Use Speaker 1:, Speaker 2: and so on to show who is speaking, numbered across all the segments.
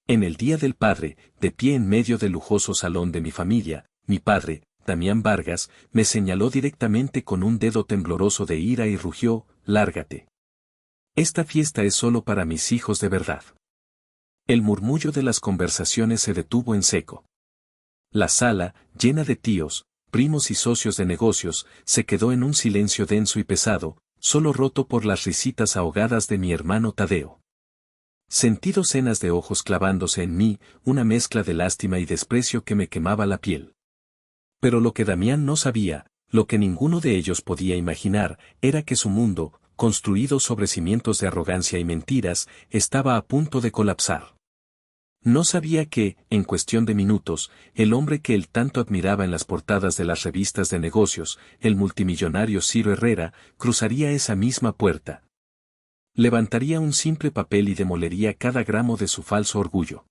Speaker 1: En el Día del Padre, de pie en medio del lujoso salón de mi familia, mi padre, Damián Vargas, me señaló directamente con un dedo tembloroso de ira y rugió: «Lárgate. Esta fiesta es solo para mis hijos de verdad». El murmullo de las conversaciones se detuvo en seco. La sala, llena de tíos, primos y socios de negocios, se quedó en un silencio denso y pesado, solo roto por las risitas ahogadas de mi hermano Tadeo. Sentí docenas de ojos clavándose en mí, una mezcla de lástima y desprecio que me quemaba la piel. Pero lo que Damián no sabía, lo que ninguno de ellos podía imaginar, era que su mundo, construido sobre cimientos de arrogancia y mentiras, estaba a punto de colapsar. No sabía que, en cuestión de minutos, el hombre que él tanto admiraba en las portadas de las revistas de negocios, el multimillonario Ciro Herrera, cruzaría esa misma puerta. Levantaría un simple papel y demolería cada gramo de su falso orgullo.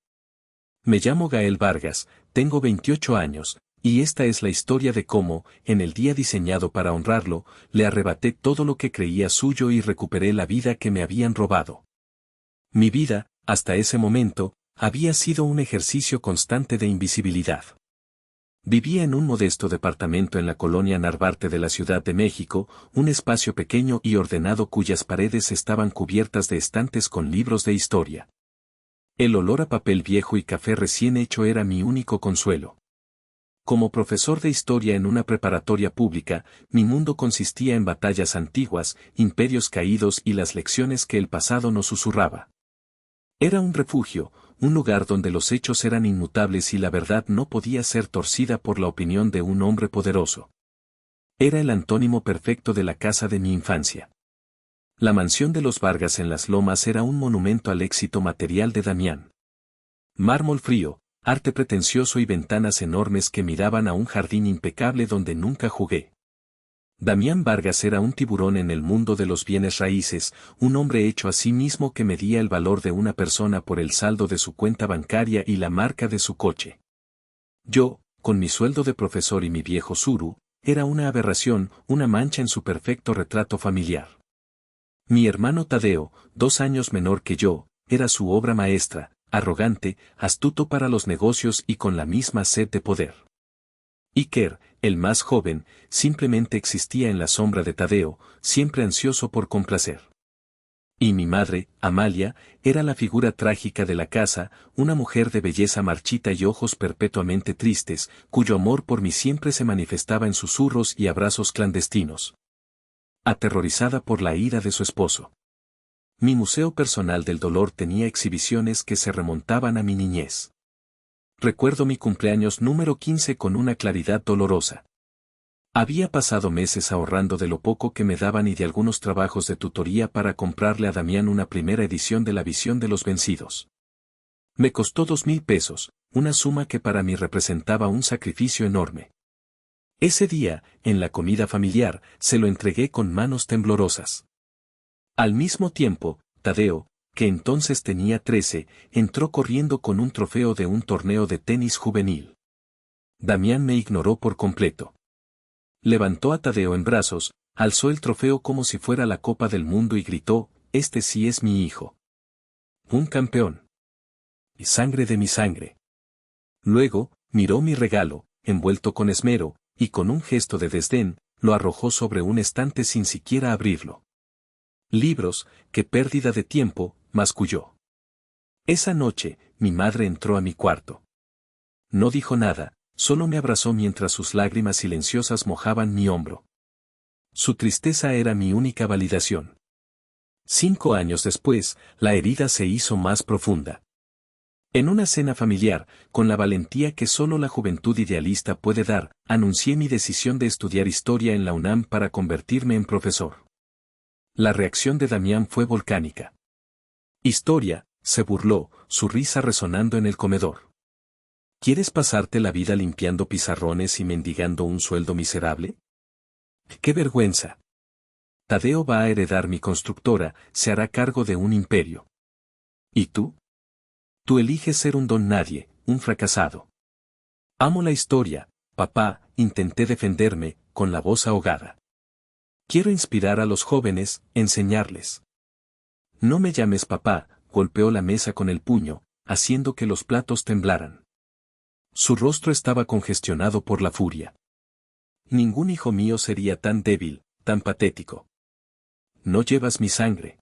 Speaker 1: Me llamo Gael Vargas, tengo 28 años, y esta es la historia de cómo, en el día diseñado para honrarlo, le arrebaté todo lo que creía suyo y recuperé la vida que me habían robado. Mi vida, hasta ese momento, había sido un ejercicio constante de invisibilidad. Vivía en un modesto departamento en la colonia Narvarte de la Ciudad de México, un espacio pequeño y ordenado cuyas paredes estaban cubiertas de estantes con libros de historia. El olor a papel viejo y café recién hecho era mi único consuelo. Como profesor de historia en una preparatoria pública, mi mundo consistía en batallas antiguas, imperios caídos y las lecciones que el pasado nos susurraba. Era un refugio, un lugar donde los hechos eran inmutables y la verdad no podía ser torcida por la opinión de un hombre poderoso. Era el antónimo perfecto de la casa de mi infancia. La mansión de los Vargas en Las Lomas era un monumento al éxito material de Damián. Mármol frío, arte pretencioso y ventanas enormes que miraban a un jardín impecable donde nunca jugué. Damián Vargas era un tiburón en el mundo de los bienes raíces, un hombre hecho a sí mismo que medía el valor de una persona por el saldo de su cuenta bancaria y la marca de su coche. Yo, con mi sueldo de profesor y mi viejo suru, era una aberración, una mancha en su perfecto retrato familiar. Mi hermano Tadeo, 2 años menor que yo, era su obra maestra, arrogante, astuto para los negocios y con la misma sed de poder. Iker, el más joven, simplemente existía en la sombra de Tadeo, siempre ansioso por complacer. Y mi madre, Amalia, era la figura trágica de la casa, una mujer de belleza marchita y ojos perpetuamente tristes, cuyo amor por mí siempre se manifestaba en susurros y abrazos clandestinos. Aterrorizada por la ira de su esposo. Mi museo personal del dolor tenía exhibiciones que se remontaban a mi niñez. Recuerdo mi cumpleaños número 15 con una claridad dolorosa. Había pasado meses ahorrando de lo poco que me daban y de algunos trabajos de tutoría para comprarle a Damián una primera edición de La Visión de los Vencidos. Me costó 2,000 pesos, una suma que para mí representaba un sacrificio enorme. Ese día, en la comida familiar, se lo entregué con manos temblorosas. Al mismo tiempo, Tadeo, que entonces tenía 13, entró corriendo con un trofeo de un torneo de tenis juvenil. Damián me ignoró por completo. Levantó a Tadeo en brazos, alzó el trofeo como si fuera la Copa del Mundo y gritó: «Este sí es mi hijo. Un campeón. Y sangre de mi sangre». Luego, miró mi regalo, envuelto con esmero, y con un gesto de desdén, lo arrojó sobre un estante sin siquiera abrirlo. «Libros, qué pérdida de tiempo», masculló. Esa noche, mi madre entró a mi cuarto. No dijo nada, solo me abrazó mientras sus lágrimas silenciosas mojaban mi hombro. Su tristeza era mi única validación. 5 años después, la herida se hizo más profunda. En una cena familiar, con la valentía que solo la juventud idealista puede dar, anuncié mi decisión de estudiar historia en la UNAM para convertirme en profesor. La reacción de Damián fue volcánica. «Historia», se burló, su risa resonando en el comedor. «¿Quieres pasarte la vida limpiando pizarrones y mendigando un sueldo miserable? ¡Qué vergüenza! Tadeo va a heredar mi constructora, se hará cargo de un imperio. ¿Y tú? Tú eliges ser un don nadie, un fracasado». «Amo la historia, papá», intenté defenderme, con la voz ahogada. «Quiero inspirar a los jóvenes, enseñarles». «No me llames papá», golpeó la mesa con el puño, haciendo que los platos temblaran. Su rostro estaba congestionado por la furia. Ningún hijo mío sería tan débil, tan patético. No llevas mi sangre.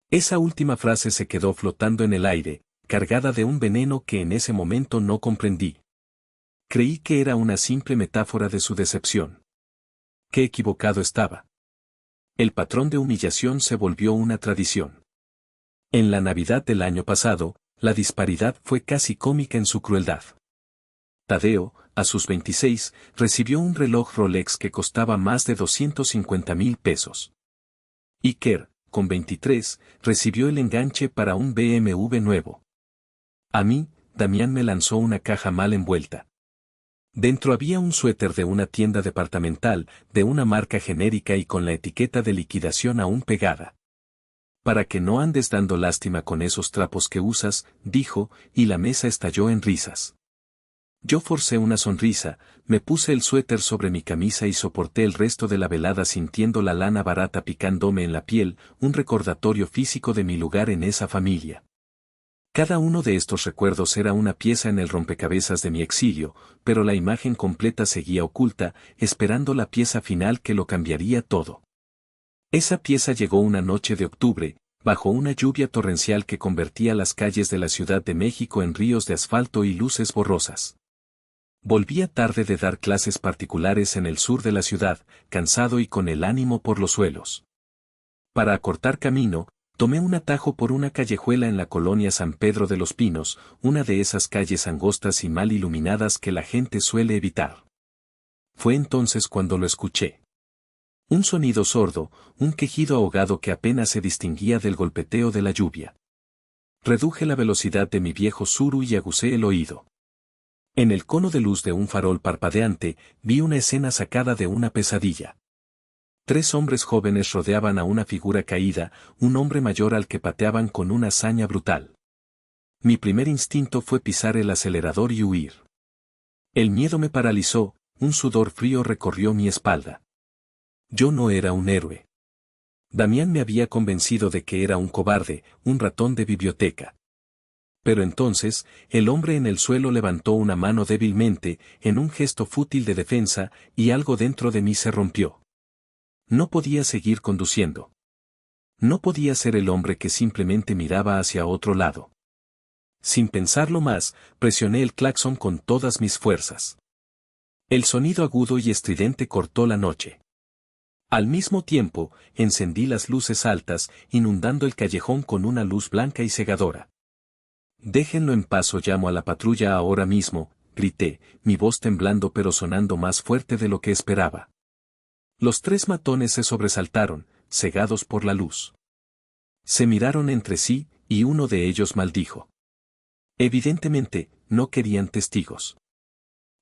Speaker 1: Esa última frase se quedó flotando en el aire, cargada de un veneno que en ese momento no comprendí. Creí que era una simple metáfora de su decepción. Qué equivocado estaba. El patrón de humillación se volvió una tradición. En la Navidad del año pasado, la disparidad fue casi cómica en su crueldad. Tadeo, a sus 26, recibió un reloj Rolex que costaba más de 250,000 pesos. Iker, con 23, recibió el enganche para un BMW nuevo. A mí, Damián me lanzó una caja mal envuelta. Dentro había un suéter de una tienda departamental, de una marca genérica y con la etiqueta de liquidación aún pegada. Para que no andes dando lástima con esos trapos que usas, dijo, y la mesa estalló en risas. Yo forcé una sonrisa, me puse el suéter sobre mi camisa y soporté el resto de la velada sintiendo la lana barata picándome en la piel, un recordatorio físico de mi lugar en esa familia. Cada uno de estos recuerdos era una pieza en el rompecabezas de mi exilio, pero la imagen completa seguía oculta, esperando la pieza final que lo cambiaría todo. Esa pieza llegó una noche de octubre, bajo una lluvia torrencial que convertía las calles de la Ciudad de México en ríos de asfalto y luces borrosas. Volvía tarde de dar clases particulares en el sur de la ciudad, cansado y con el ánimo por los suelos. Para acortar camino, tomé un atajo por una callejuela en la colonia San Pedro de los Pinos, una de esas calles angostas y mal iluminadas que la gente suele evitar. Fue entonces cuando lo escuché. Un sonido sordo, un quejido ahogado que apenas se distinguía del golpeteo de la lluvia. Reduje la velocidad de mi viejo Tsuru y agucé el oído. En el cono de luz de un farol parpadeante, vi una escena sacada de una pesadilla. 3 hombres jóvenes rodeaban a una figura caída, un hombre mayor al que pateaban con una hazaña brutal. Mi primer instinto fue pisar el acelerador y huir. El miedo me paralizó, un sudor frío recorrió mi espalda. Yo no era un héroe. Damián me había convencido de que era un cobarde, un ratón de biblioteca. Pero entonces, el hombre en el suelo levantó una mano débilmente, en un gesto fútil de defensa, y algo dentro de mí se rompió. No podía seguir conduciendo. No podía ser el hombre que simplemente miraba hacia otro lado. Sin pensarlo más, presioné el claxon con todas mis fuerzas. El sonido agudo y estridente cortó la noche. Al mismo tiempo, encendí las luces altas, inundando el callejón con una luz blanca y cegadora. «Déjenlo en paz o llamo a la patrulla ahora mismo», grité, mi voz temblando pero sonando más fuerte de lo que esperaba. Los 3 matones se sobresaltaron, cegados por la luz. Se miraron entre sí, y uno de ellos maldijo. Evidentemente, no querían testigos.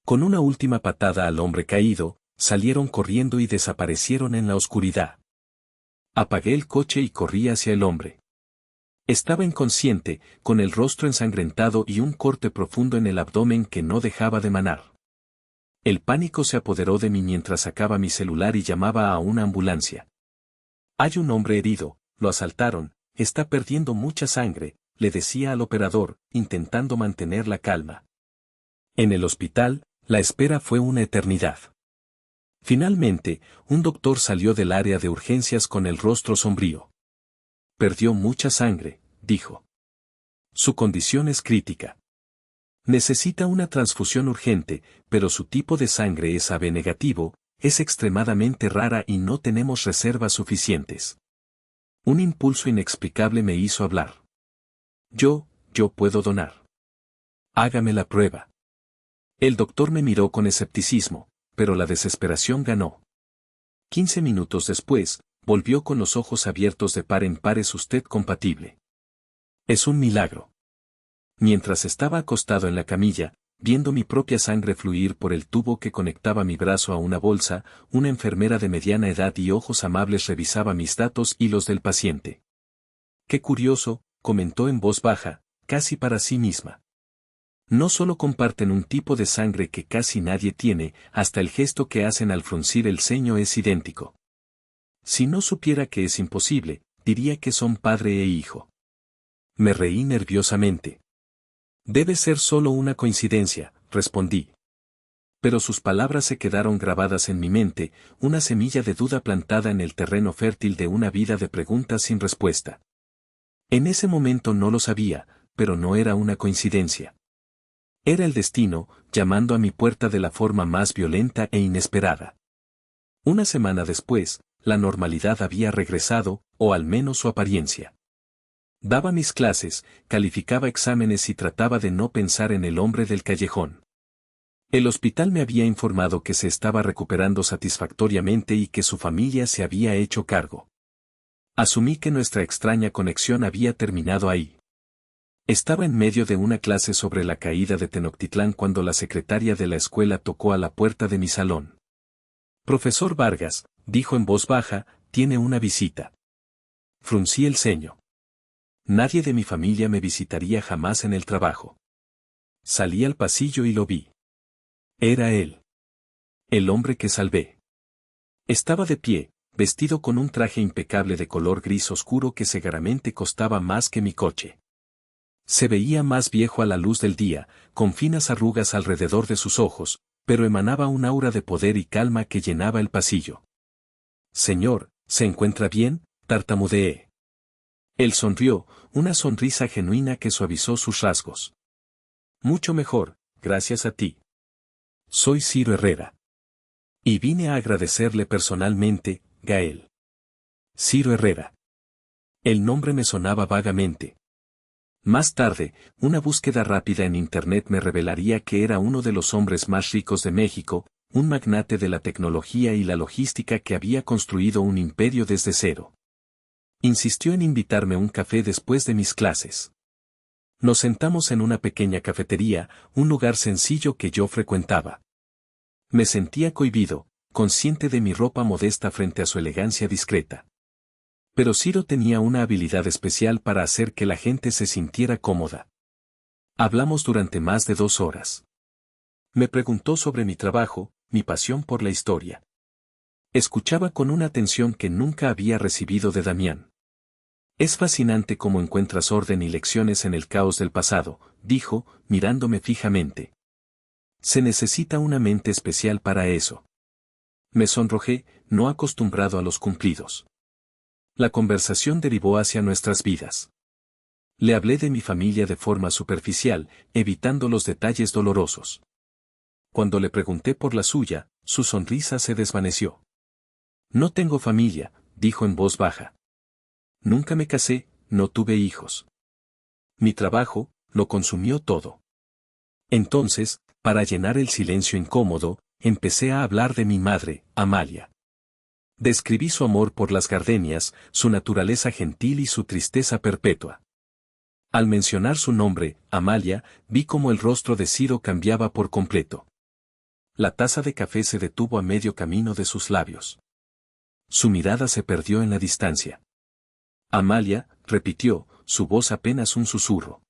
Speaker 1: Con una última patada al hombre caído, salieron corriendo y desaparecieron en la oscuridad. Apagué el coche y corrí hacia el hombre. Estaba inconsciente, con el rostro ensangrentado y un corte profundo en el abdomen que no dejaba de manar. El pánico se apoderó de mí mientras sacaba mi celular y llamaba a una ambulancia. «Hay un hombre herido, lo asaltaron, está perdiendo mucha sangre», le decía al operador, intentando mantener la calma. En el hospital, la espera fue una eternidad. Finalmente, un doctor salió del área de urgencias con el rostro sombrío. «Perdió mucha sangre», dijo. «Su condición es crítica. Necesita una transfusión urgente, pero su tipo de sangre es AB negativo, es extremadamente rara y no tenemos reservas suficientes». Un impulso inexplicable me hizo hablar. Yo puedo donar. Hágame la prueba. El doctor me miró con escepticismo, pero la desesperación ganó. 15 minutos después, volvió con los ojos abiertos de par en par. «¿Es usted compatible?» «Es un milagro». Mientras estaba acostado en la camilla, viendo mi propia sangre fluir por el tubo que conectaba mi brazo a una bolsa, una enfermera de mediana edad y ojos amables revisaba mis datos y los del paciente. «Qué curioso», comentó en voz baja, casi para sí misma. «No solo comparten un tipo de sangre que casi nadie tiene, hasta el gesto que hacen al fruncir el ceño es idéntico. Si no supiera que es imposible, diría que son padre e hijo». Me reí nerviosamente. Debe ser solo una coincidencia, respondí. Pero sus palabras se quedaron grabadas en mi mente, una semilla de duda plantada en el terreno fértil de una vida de preguntas sin respuesta. En ese momento no lo sabía, pero no era una coincidencia. Era el destino, llamando a mi puerta de la forma más violenta e inesperada. Una semana después, la normalidad había regresado, o al menos su apariencia. Daba mis clases, calificaba exámenes y trataba de no pensar en el hombre del callejón. El hospital me había informado que se estaba recuperando satisfactoriamente y que su familia se había hecho cargo. Asumí que nuestra extraña conexión había terminado ahí. Estaba en medio de una clase sobre la caída de Tenochtitlán cuando la secretaria de la escuela tocó a la puerta de mi salón. «Profesor Vargas», dijo en voz baja, «tiene una visita». Fruncí el ceño. Nadie de mi familia me visitaría jamás en el trabajo. Salí al pasillo y lo vi. Era él. El hombre que salvé. Estaba de pie, vestido con un traje impecable de color gris oscuro que seguramente costaba más que mi coche. Se veía más viejo a la luz del día, con finas arrugas alrededor de sus ojos, pero emanaba un aura de poder y calma que llenaba el pasillo. «Señor, ¿se encuentra bien?», tartamudeé. Él sonrió, una sonrisa genuina que suavizó sus rasgos. «Mucho mejor, gracias a ti. Soy Ciro Herrera. Y vine a agradecerle personalmente, Gael». Ciro Herrera. El nombre me sonaba vagamente. Más tarde, una búsqueda rápida en Internet me revelaría que era uno de los hombres más ricos de México, un magnate de la tecnología y la logística que había construido un imperio desde cero. Insistió en invitarme a un café después de mis clases. Nos sentamos en una pequeña cafetería, un lugar sencillo que yo frecuentaba. Me sentía cohibido, consciente de mi ropa modesta frente a su elegancia discreta. Pero Ciro tenía una habilidad especial para hacer que la gente se sintiera cómoda. Hablamos durante más de 2 horas. Me preguntó sobre mi trabajo, mi pasión por la historia. Escuchaba con una atención que nunca había recibido de Damián. «Es fascinante cómo encuentras orden y lecciones en el caos del pasado», dijo, mirándome fijamente. «Se necesita una mente especial para eso». Me sonrojé, no acostumbrado a los cumplidos. La conversación derivó hacia nuestras vidas. Le hablé de mi familia de forma superficial, evitando los detalles dolorosos. Cuando le pregunté por la suya, su sonrisa se desvaneció. «No tengo familia», dijo en voz baja. «Nunca me casé, no tuve hijos. Mi trabajo, lo consumió todo». Entonces, para llenar el silencio incómodo, empecé a hablar de mi madre, Amalia. Describí su amor por las gardenias, su naturaleza gentil y su tristeza perpetua. Al mencionar su nombre, Amalia, vi cómo el rostro de Ciro cambiaba por completo. La taza de café se detuvo a medio camino de sus labios. Su mirada se perdió en la distancia. «Amalia», repitió, su voz apenas un susurro.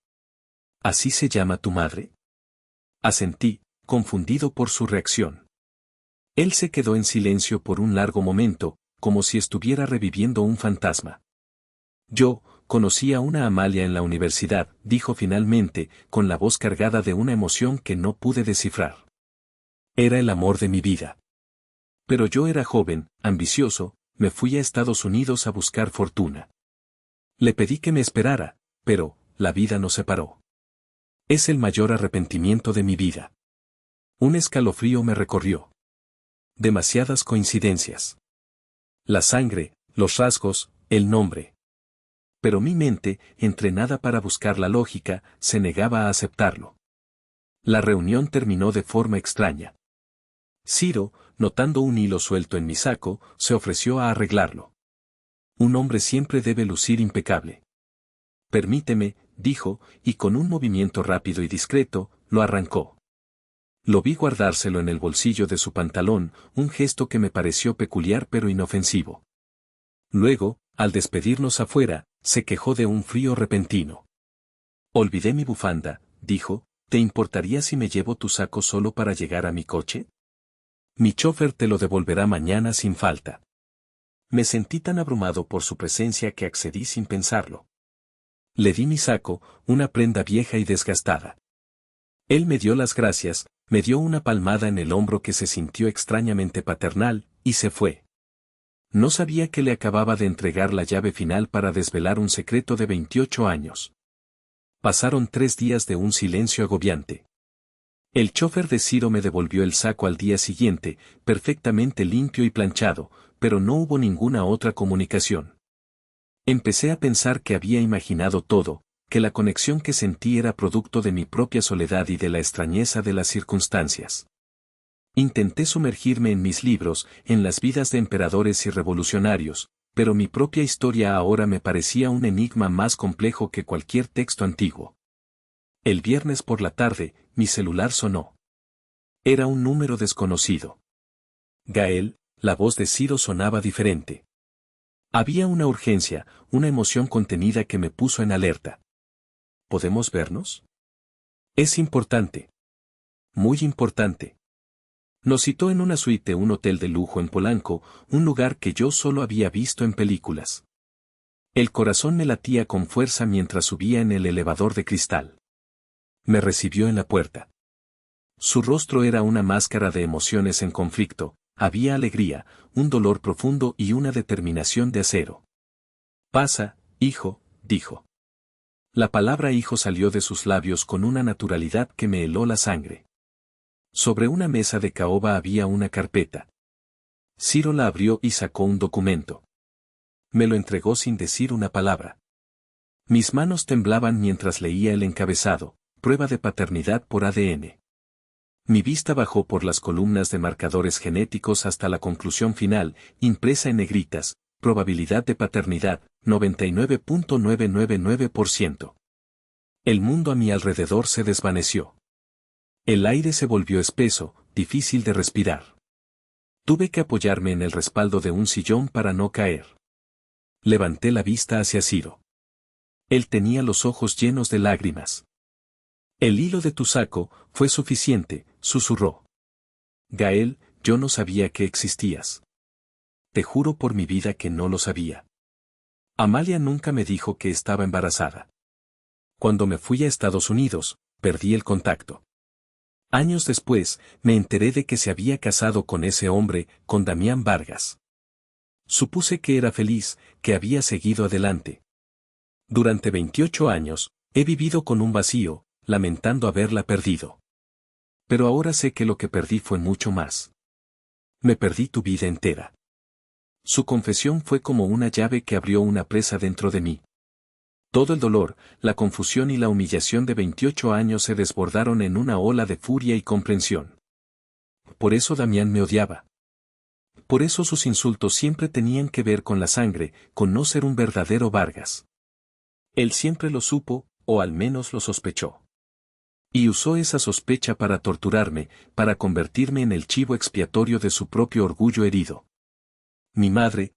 Speaker 1: «¿Así se llama tu madre?». Asentí, confundido por su reacción. Él se quedó en silencio por un largo momento, como si estuviera reviviendo un fantasma. «Yo conocí a una Amalia en la universidad», dijo finalmente, con la voz cargada de una emoción que no pude descifrar. «Era el amor de mi vida. Pero yo era joven, ambicioso, me fui a Estados Unidos a buscar fortuna. Le pedí que me esperara, pero la vida nos separó. Es el mayor arrepentimiento de mi vida». Un escalofrío me recorrió. Demasiadas coincidencias. La sangre, los rasgos, el nombre. Pero mi mente, entrenada para buscar la lógica, se negaba a aceptarlo. La reunión terminó de forma extraña. Ciro, notando un hilo suelto en mi saco, se ofreció a arreglarlo. Un hombre siempre debe lucir impecable. «Permíteme», dijo, y con un movimiento rápido y discreto, lo arrancó. Lo vi guardárselo en el bolsillo de su pantalón, un gesto que me pareció peculiar pero inofensivo. Luego, al despedirnos afuera, se quejó de un frío repentino. «Olvidé mi bufanda», dijo, «¿te importaría si me llevo tu saco solo para llegar a mi coche? Mi chofer te lo devolverá mañana sin falta». Me sentí tan abrumado por su presencia que accedí sin pensarlo. Le di mi saco, una prenda vieja y desgastada. Él me dio las gracias, me dio una palmada en el hombro que se sintió extrañamente paternal, y se fue. No sabía que le acababa de entregar la llave final para desvelar un secreto de 28 años. Pasaron 3 días de un silencio agobiante. El chofer de Ciro me devolvió el saco al día siguiente, perfectamente limpio y planchado, pero no hubo ninguna otra comunicación. Empecé a pensar que había imaginado todo, que la conexión que sentí era producto de mi propia soledad y de la extrañeza de las circunstancias. Intenté sumergirme en mis libros, en las vidas de emperadores y revolucionarios, pero mi propia historia ahora me parecía un enigma más complejo que cualquier texto antiguo. El viernes por la tarde, mi celular sonó. Era un número desconocido. Gael, la voz de Ciro sonaba diferente. Había una urgencia, una emoción contenida que me puso en alerta. ¿Podemos vernos? Es importante. Muy importante. Nos citó en una suite de un hotel de lujo en Polanco, un lugar que yo solo había visto en películas. El corazón me latía con fuerza mientras subía en el elevador de cristal. Me recibió en la puerta. Su rostro era una máscara de emociones en conflicto, había alegría, un dolor profundo y una determinación de acero. Pasa, hijo, dijo. La palabra hijo salió de sus labios con una naturalidad que me heló la sangre. Sobre una mesa de caoba había una carpeta. Ciro la abrió y sacó un documento. Me lo entregó sin decir una palabra. Mis manos temblaban mientras leía el encabezado, prueba de paternidad por ADN. Mi vista bajó por las columnas de marcadores genéticos hasta la conclusión final, impresa en negritas, probabilidad de paternidad, 99.999%. El mundo a mi alrededor se desvaneció. El aire se volvió espeso, difícil de respirar. Tuve que apoyarme en el respaldo de un sillón para no caer. Levanté la vista hacia Ciro. Él tenía los ojos llenos de lágrimas. El hilo de tu saco fue suficiente, susurró. Gael, yo no sabía que existías. Te juro por mi vida que no lo sabía. Amalia nunca me dijo que estaba embarazada. Cuando me fui a Estados Unidos, perdí el contacto. Años después, me enteré de que se había casado con ese hombre, con Damián Vargas. Supuse que era feliz, que había seguido adelante. Durante 28 años, he vivido con un vacío, lamentando haberla perdido. Pero ahora sé que lo que perdí fue mucho más. Me perdí tu vida entera. Su confesión fue como una llave que abrió una presa dentro de mí. Todo el dolor, la confusión y la humillación de 28 años se desbordaron en una ola de furia y comprensión. Por eso Damián me odiaba. Por eso sus insultos siempre tenían que ver con la sangre, con no ser un verdadero Vargas. Él siempre lo supo, o al menos lo sospechó. Y usó esa sospecha para torturarme, para convertirme en el chivo expiatorio de su propio orgullo herido. Mi madre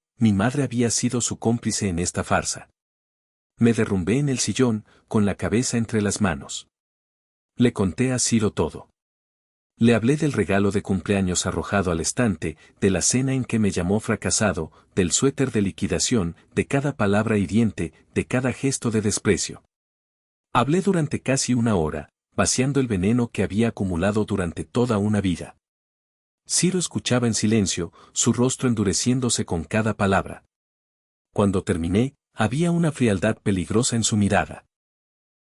Speaker 1: había sido su cómplice en esta farsa. Me derrumbé en el sillón, con la cabeza entre las manos. Le conté a Ciro todo. Le hablé del regalo de cumpleaños arrojado al estante, de la cena en que me llamó fracasado, del suéter de liquidación, de cada palabra hiriente, de cada gesto de desprecio. Hablé durante casi una hora, vaciando el veneno que había acumulado durante toda una vida. Ciro escuchaba en silencio, su rostro endureciéndose con cada palabra. Cuando terminé, había una frialdad peligrosa en su mirada.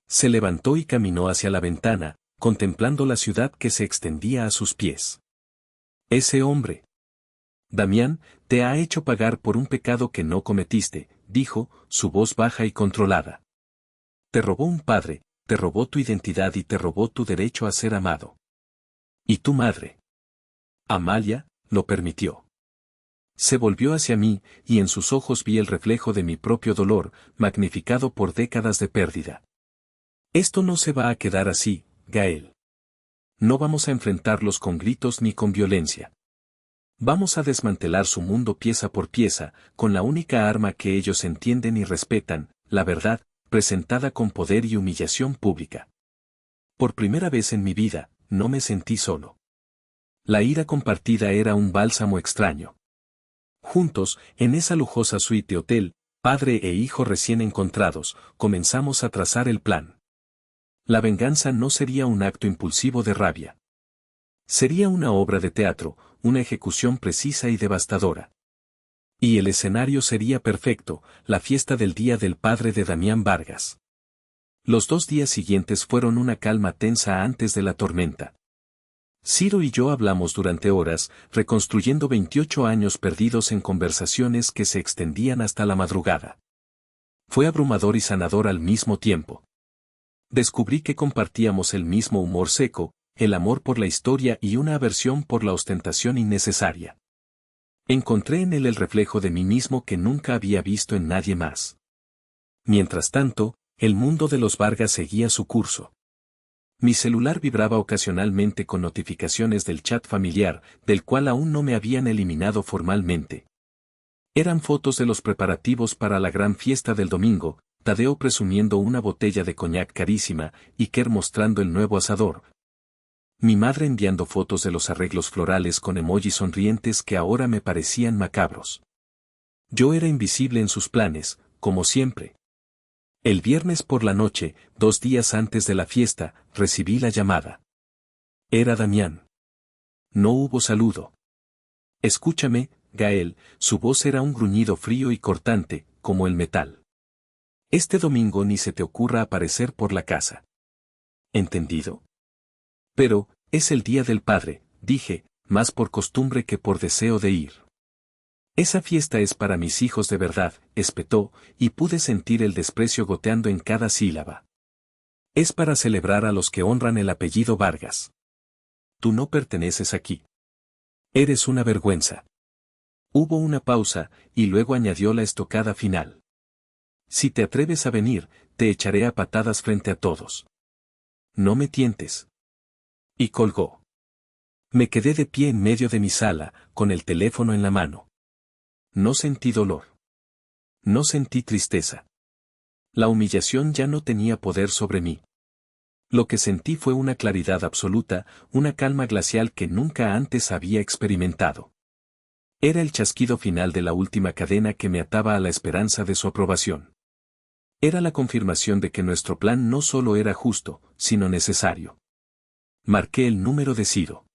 Speaker 1: Se levantó y caminó hacia la ventana, contemplando la ciudad que se extendía a sus pies. Ese hombre, Damián, te ha hecho pagar por un pecado que no cometiste, dijo, su voz baja y controlada. Te robó un padre, te robó tu identidad y te robó tu derecho a ser amado. ¿Y tu madre? Amalia, lo permitió. Se volvió hacia mí, y en sus ojos vi el reflejo de mi propio dolor, magnificado por décadas de pérdida. Esto no se va a quedar así, Gael. No vamos a enfrentarlos con gritos ni con violencia. Vamos a desmantelar su mundo pieza por pieza, con la única arma que ellos entienden y respetan, la verdad, presentada con poder y humillación pública. Por primera vez en mi vida, no me sentí solo. La ira compartida era un bálsamo extraño. Juntos, en esa lujosa suite hotel, padre e hijo recién encontrados, comenzamos a trazar el plan. La venganza no sería un acto impulsivo de rabia. Sería una obra de teatro, una ejecución precisa y devastadora. Y el escenario sería perfecto, la fiesta del Día del Padre de Damián Vargas. Los 2 días siguientes fueron una calma tensa antes de la tormenta. Ciro y yo hablamos durante horas, reconstruyendo 28 años perdidos en conversaciones que se extendían hasta la madrugada. Fue abrumador y sanador al mismo tiempo. Descubrí que compartíamos el mismo humor seco, el amor por la historia y una aversión por la ostentación innecesaria. Encontré en él el reflejo de mí mismo que nunca había visto en nadie más. Mientras tanto, el mundo de los Vargas seguía su curso. Mi celular vibraba ocasionalmente con notificaciones del chat familiar, del cual aún no me habían eliminado formalmente. Eran fotos de los preparativos para la gran fiesta del domingo, Tadeo presumiendo una botella de coñac carísima, Iker mostrando el nuevo asador. Mi madre enviando fotos de los arreglos florales con emojis sonrientes que ahora me parecían macabros. Yo era invisible en sus planes, como siempre. El viernes por la noche, 2 días antes de la fiesta, recibí la llamada. Era Damián. No hubo saludo. Escúchame, Gael, su voz era un gruñido frío y cortante, como el metal. Este domingo ni se te ocurra aparecer por la casa. ¿Entendido? Pero, es el Día del Padre, dije, más por costumbre que por deseo de ir. Esa fiesta es para mis hijos de verdad, espetó, y pude sentir el desprecio goteando en cada sílaba. Es para celebrar a los que honran el apellido Vargas. Tú no perteneces aquí. Eres una vergüenza. Hubo una pausa, y luego añadió la estocada final. Si te atreves a venir, te echaré a patadas frente a todos. No me tientes. Y colgó. Me quedé de pie en medio de mi sala, con el teléfono en la mano. No sentí dolor. No sentí tristeza. La humillación ya no tenía poder sobre mí. Lo que sentí fue una claridad absoluta, una calma glacial que nunca antes había experimentado. Era el chasquido final de la última cadena que me ataba a la esperanza de su aprobación. Era la confirmación de que nuestro plan no solo era justo, sino necesario. Marqué el número de Ciro.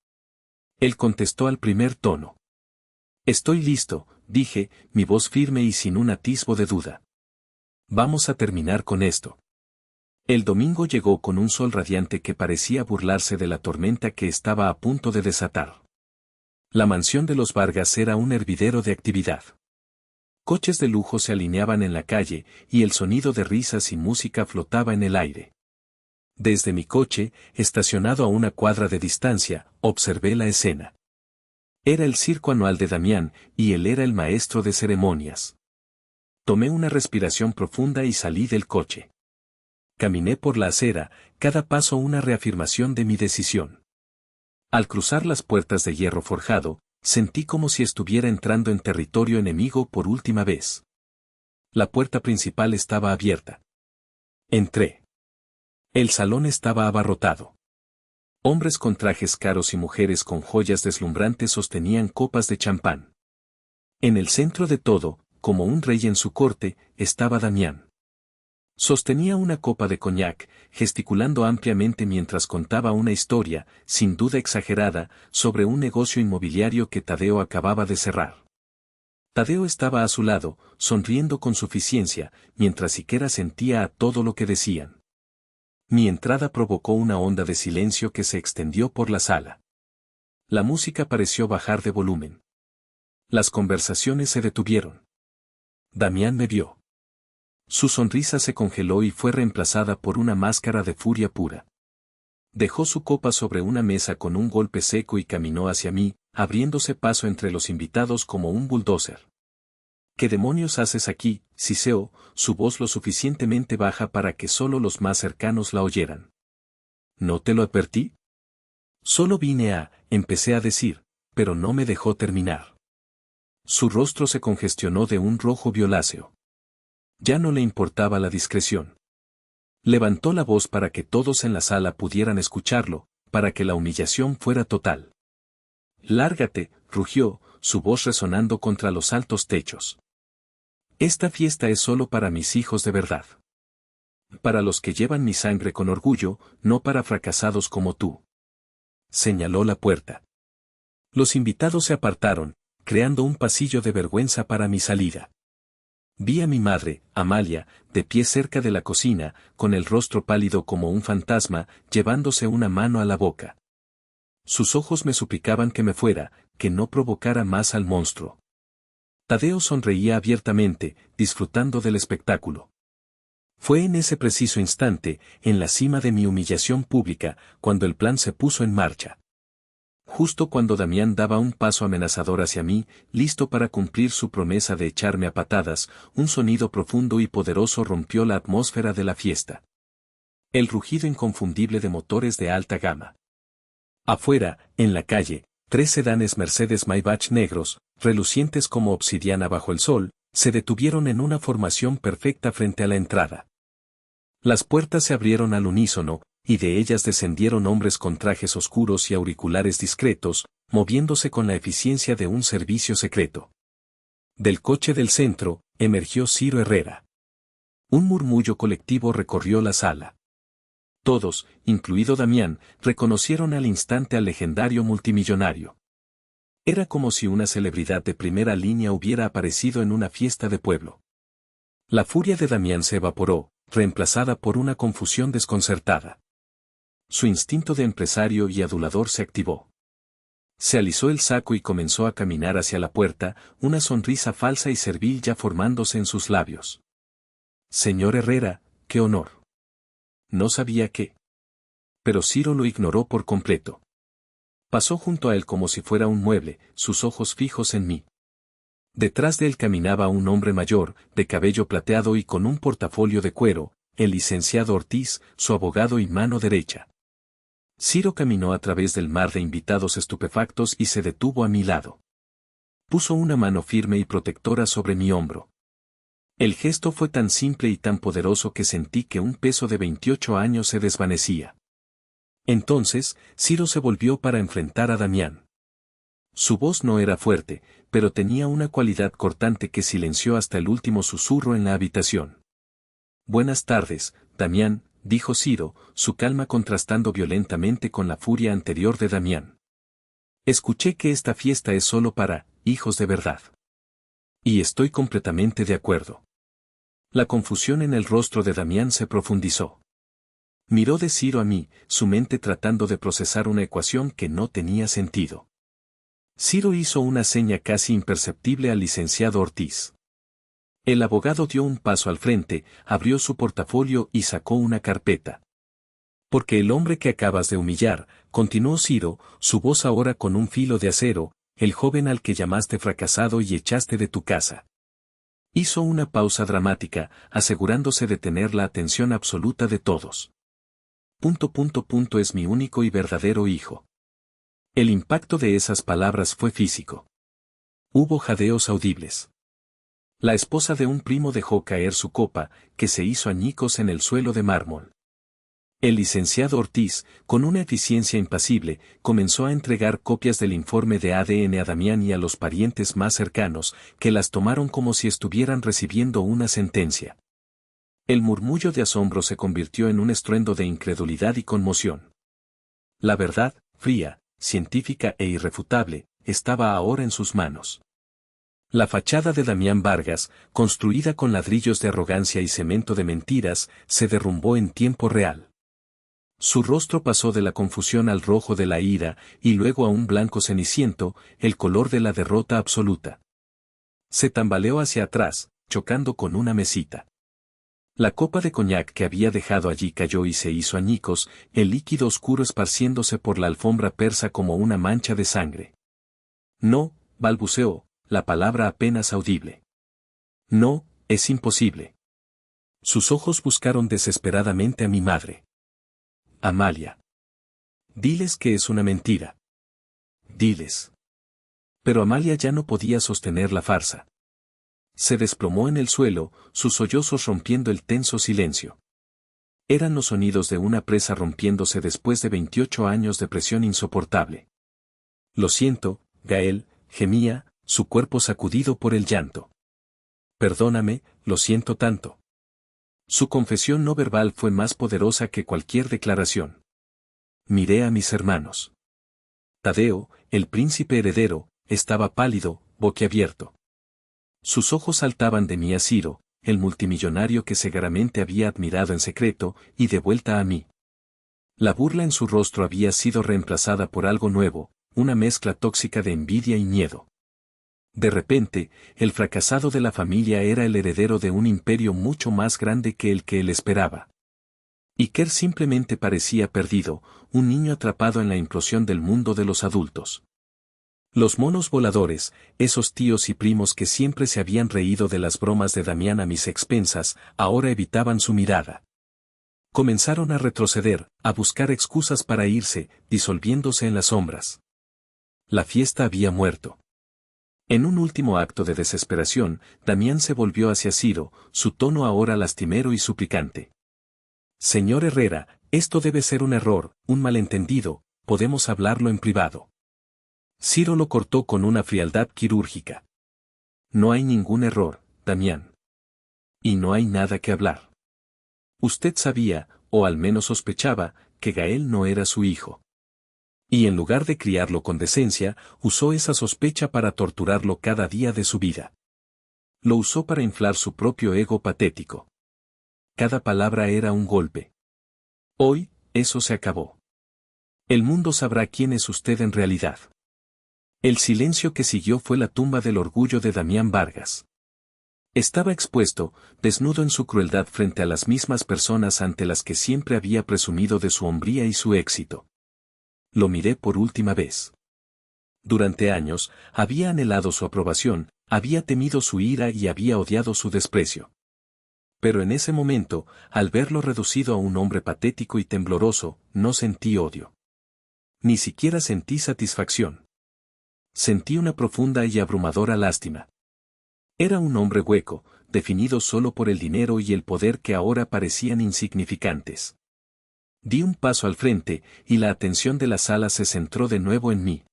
Speaker 1: Él contestó al primer tono. Estoy listo, dije, mi voz firme y sin un atisbo de duda. Vamos a terminar con esto. El domingo llegó con un sol radiante que parecía burlarse de la tormenta que estaba a punto de desatar. La mansión de los Vargas era un hervidero de actividad. Coches de lujo se alineaban en la calle, y el sonido de risas y música flotaba en el aire. Desde mi coche, estacionado a una cuadra de distancia, observé la escena. Era el circo anual de Damián, y él era el maestro de ceremonias. Tomé una respiración profunda y salí del coche. Caminé por la acera, cada paso una reafirmación de mi decisión. Al cruzar las puertas de hierro forjado, sentí como si estuviera entrando en territorio enemigo por última vez. La puerta principal estaba abierta. Entré. El salón estaba abarrotado. Hombres con trajes caros y mujeres con joyas deslumbrantes sostenían copas de champán. En el centro de todo, como un rey en su corte, estaba Damián. Sostenía una copa de coñac, gesticulando ampliamente mientras contaba una historia, sin duda exagerada, sobre un negocio inmobiliario que Tadeo acababa de cerrar. Tadeo estaba a su lado, sonriendo con suficiencia, mientras siquiera sentía a todo lo que decían. Mi entrada provocó una onda de silencio que se extendió por la sala. La música pareció bajar de volumen. Las conversaciones se detuvieron. Damián me vio. Su sonrisa se congeló y fue reemplazada por una máscara de furia pura. Dejó su copa sobre una mesa con un golpe seco y caminó hacia mí, abriéndose paso entre los invitados como un bulldozer. ¿Qué demonios haces aquí, Siseo? Su voz lo suficientemente baja para que solo los más cercanos la oyeran. ¿No te lo advertí? Solo empecé a decir, pero no me dejó terminar. Su rostro se congestionó de un rojo violáceo. Ya no le importaba la discreción. Levantó la voz para que todos en la sala pudieran escucharlo, para que la humillación fuera total. Lárgate, rugió, su voz resonando contra los altos techos. Esta fiesta es solo para mis hijos de verdad. Para los que llevan mi sangre con orgullo, no para fracasados como tú. Señaló la puerta. Los invitados se apartaron, creando un pasillo de vergüenza para mi salida. Vi a mi madre, Amalia, de pie cerca de la cocina, con el rostro pálido como un fantasma, llevándose una mano a la boca. Sus ojos me suplicaban que me fuera, que no provocara más al monstruo. Tadeo sonreía abiertamente, disfrutando del espectáculo. Fue en ese preciso instante, en la cima de mi humillación pública, cuando el plan se puso en marcha. Justo cuando Damián daba un paso amenazador hacia mí, listo para cumplir su promesa de echarme a patadas, un sonido profundo y poderoso rompió la atmósfera de la fiesta. El rugido inconfundible de motores de alta gama. Afuera, en la calle, 3 sedanes Mercedes-Maybach negros, relucientes como obsidiana bajo el sol, se detuvieron en una formación perfecta frente a la entrada. Las puertas se abrieron al unísono, y de ellas descendieron hombres con trajes oscuros y auriculares discretos, moviéndose con la eficiencia de un servicio secreto. Del coche del centro, emergió Ciro Herrera. Un murmullo colectivo recorrió la sala. Todos, incluido Damián, reconocieron al instante al legendario multimillonario. Era como si una celebridad de primera línea hubiera aparecido en una fiesta de pueblo. La furia de Damián se evaporó, reemplazada por una confusión desconcertada. Su instinto de empresario y adulador se activó. Se alisó el saco y comenzó a caminar hacia la puerta, una sonrisa falsa y servil ya formándose en sus labios. Señor Herrera, qué honor. No sabía qué. Pero Ciro lo ignoró por completo. Pasó junto a él como si fuera un mueble, sus ojos fijos en mí. Detrás de él caminaba un hombre mayor, de cabello plateado y con un portafolio de cuero, el licenciado Ortiz, su abogado y mano derecha. Ciro caminó a través del mar de invitados estupefactos y se detuvo a mi lado. Puso una mano firme y protectora sobre mi hombro. El gesto fue tan simple y tan poderoso que sentí que un peso de 28 años se desvanecía. Entonces, Ciro se volvió para enfrentar a Damián. Su voz no era fuerte, pero tenía una cualidad cortante que silenció hasta el último susurro en la habitación. Buenas tardes, Damián, dijo Ciro, su calma contrastando violentamente con la furia anterior de Damián. Escuché que esta fiesta es solo para hijos de verdad. Y estoy completamente de acuerdo. La confusión en el rostro de Damián se profundizó. Miró de Ciro a mí, su mente tratando de procesar una ecuación que no tenía sentido. Ciro hizo una seña casi imperceptible al licenciado Ortiz. El abogado dio un paso al frente, abrió su portafolio y sacó una carpeta. Porque el hombre que acabas de humillar, continuó Ciro, su voz ahora con un filo de acero, el joven al que llamaste fracasado y echaste de tu casa. Hizo una pausa dramática, asegurándose de tener la atención absoluta de todos. Es mi único y verdadero hijo. El impacto de esas palabras fue físico. Hubo jadeos audibles. La esposa de un primo dejó caer su copa, que se hizo añicos en el suelo de mármol. El licenciado Ortiz, con una eficiencia impasible, comenzó a entregar copias del informe de ADN a Damián y a los parientes más cercanos, que las tomaron como si estuvieran recibiendo una sentencia. El murmullo de asombro se convirtió en un estruendo de incredulidad y conmoción. La verdad, fría, científica e irrefutable, estaba ahora en sus manos. La fachada de Damián Vargas, construida con ladrillos de arrogancia y cemento de mentiras, se derrumbó en tiempo real. Su rostro pasó de la confusión al rojo de la ira, y luego a un blanco ceniciento, el color de la derrota absoluta. Se tambaleó hacia atrás, chocando con una mesita. La copa de coñac que había dejado allí cayó y se hizo añicos, el líquido oscuro esparciéndose por la alfombra persa como una mancha de sangre. No, balbuceó, la palabra apenas audible. No, es imposible. Sus ojos buscaron desesperadamente a mi madre. Amalia. Diles que es una mentira. Diles. Pero Amalia ya no podía sostener la farsa. Se desplomó en el suelo, sus sollozos rompiendo el tenso silencio. Eran los sonidos de una presa rompiéndose después de 28 años de presión insoportable. Lo siento, Gael, gemía, su cuerpo sacudido por el llanto. Perdóname, lo siento tanto. Su confesión no verbal fue más poderosa que cualquier declaración. Miré a mis hermanos. Tadeo, el príncipe heredero, estaba pálido, boquiabierto. Sus ojos saltaban de mí a Ciro, el multimillonario que seguramente había admirado en secreto, y de vuelta a mí. La burla en su rostro había sido reemplazada por algo nuevo, una mezcla tóxica de envidia y miedo. De repente, el fracasado de la familia era el heredero de un imperio mucho más grande que el que él esperaba. Iker simplemente parecía perdido, un niño atrapado en la implosión del mundo de los adultos. Los monos voladores, esos tíos y primos que siempre se habían reído de las bromas de Damián a mis expensas, ahora evitaban su mirada. Comenzaron a retroceder, a buscar excusas para irse, disolviéndose en las sombras. La fiesta había muerto. En un último acto de desesperación, Damián se volvió hacia Ciro, su tono ahora lastimero y suplicante. Señor Herrera, esto debe ser un error, un malentendido, podemos hablarlo en privado. Ciro lo cortó con una frialdad quirúrgica. No hay ningún error, Damián. Y no hay nada que hablar. Usted sabía, o al menos sospechaba, que Gael no era su hijo. Y en lugar de criarlo con decencia, usó esa sospecha para torturarlo cada día de su vida. Lo usó para inflar su propio ego patético. Cada palabra era un golpe. Hoy, eso se acabó. El mundo sabrá quién es usted en realidad. El silencio que siguió fue la tumba del orgullo de Damián Vargas. Estaba expuesto, desnudo en su crueldad frente a las mismas personas ante las que siempre había presumido de su hombría y su éxito. Lo miré por última vez. Durante años, había anhelado su aprobación, había temido su ira y había odiado su desprecio. Pero en ese momento, al verlo reducido a un hombre patético y tembloroso, no sentí odio. Ni siquiera sentí satisfacción. Sentí una profunda y abrumadora lástima. Era un hombre hueco, definido solo por el dinero y el poder que ahora parecían insignificantes. Di un paso al frente, y la atención de la sala se centró de nuevo en mí.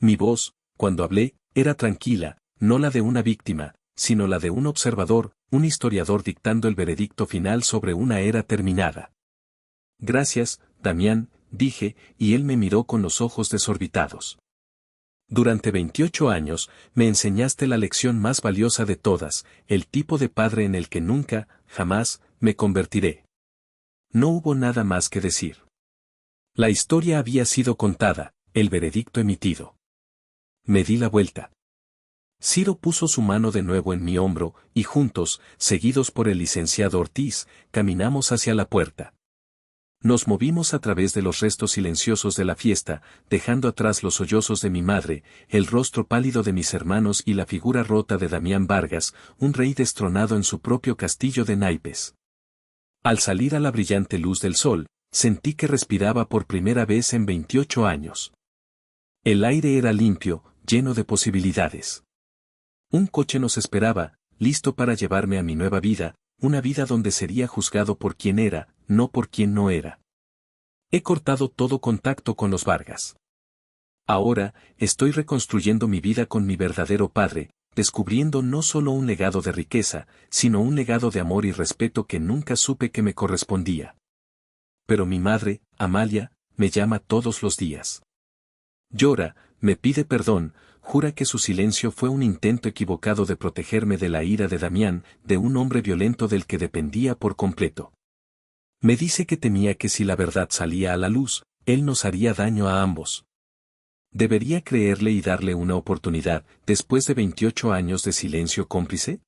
Speaker 1: Mi voz, cuando hablé, era tranquila, no la de una víctima, sino la de un observador, un historiador dictando el veredicto final sobre una era terminada. Gracias, Damián, dije, y él me miró con los ojos desorbitados. Durante 28 años, me enseñaste la lección más valiosa de todas, el tipo de padre en el que nunca, jamás, me convertiré. No hubo nada más que decir. La historia había sido contada, el veredicto emitido. Me di la vuelta. Ciro puso su mano de nuevo en mi hombro, y juntos, seguidos por el licenciado Ortiz, caminamos hacia la puerta. Nos movimos a través de los restos silenciosos de la fiesta, dejando atrás los sollozos de mi madre, el rostro pálido de mis hermanos y la figura rota de Damián Vargas, un rey destronado en su propio castillo de naipes. Al salir a la brillante luz del sol, sentí que respiraba por primera vez en 28 años. El aire era limpio, lleno de posibilidades. Un coche nos esperaba, listo para llevarme a mi nueva vida, una vida donde sería juzgado por quien era, no por quien no era. He cortado todo contacto con los Vargas. Ahora, estoy reconstruyendo mi vida con mi verdadero padre, descubriendo no solo un legado de riqueza, sino un legado de amor y respeto que nunca supe que me correspondía. Pero mi madre, Amalia, me llama todos los días. Llora, me pide perdón, jura que su silencio fue un intento equivocado de protegerme de la ira de Damián, de un hombre violento del que dependía por completo. Me dice que temía que si la verdad salía a la luz, él nos haría daño a ambos. ¿Debería creerle y darle una oportunidad, después de 28 años de silencio cómplice?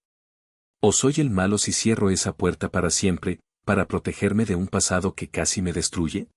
Speaker 1: ¿O soy el malo si cierro esa puerta para siempre, para protegerme de un pasado que casi me destruye?